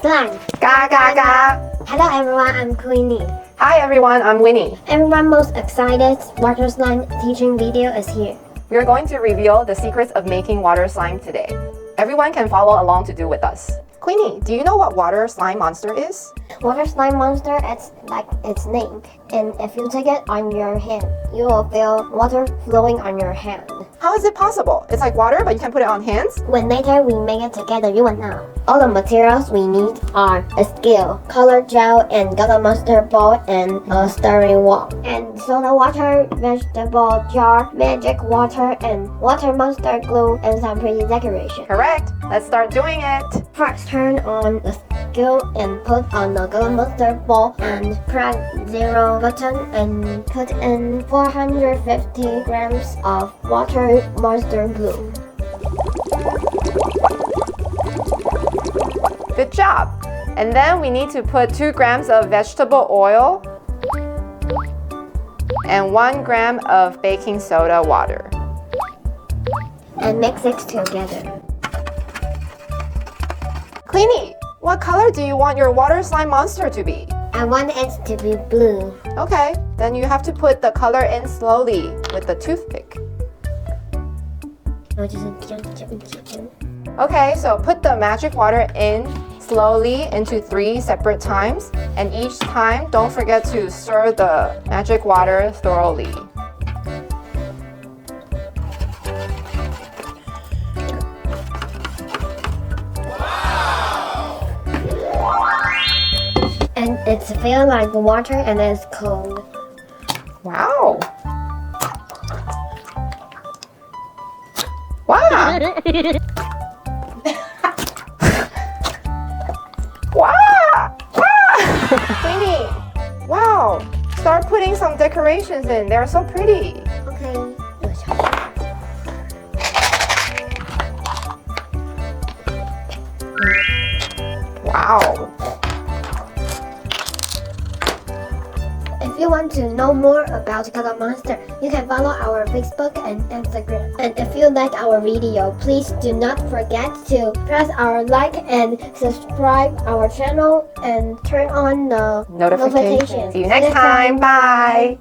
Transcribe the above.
Slime. GAGA. Hello everyone, I'm Queenie. Hi everyone, I'm Winnie. Everyone most excited water slime teaching video is here. We are going to reveal the secrets of making water slime today. Everyone can follow along to do with us. Queenie, do you know what water slime monster is? Water slime monster, it's like its name. And if you take it on your hand, you will feel water flowing on your hand. How is it possible? It's like water, but you can put it on hands? When later we make it together, you will know. All the materials we need are a scale, color gel, and GAGA mustard ball, and a stirring wall. And soda water, vegetable jar, magic water, and water mustard glue, and some pretty decoration. Correct. Let's start doing it. First, turn on the scale and put on the GAGA mustard ball and press 0 button and put in 450 grams of water mustard glue. Good job. And then we need to put 2 grams of vegetable oil and 1 gram of baking soda water. And mix it together. Queenie, what color do you want your water slime monster to be? I want it to be blue. Okay, then you have to put the color in slowly with the toothpick. Okay, so put the magic water in slowly into 3 separate times, and each time don't forget to stir the magic water thoroughly. And it's feel like water and it's cold. Wow! Wow! Wow! Queenie! Wow! Start putting some decorations in. They're so pretty. Okay. Wow! If you want to know more about GAGA Monster, you can follow our Facebook and Instagram. And if you like our video, please do not forget to press our like and subscribe our channel and turn on the notifications. See you next time. Bye!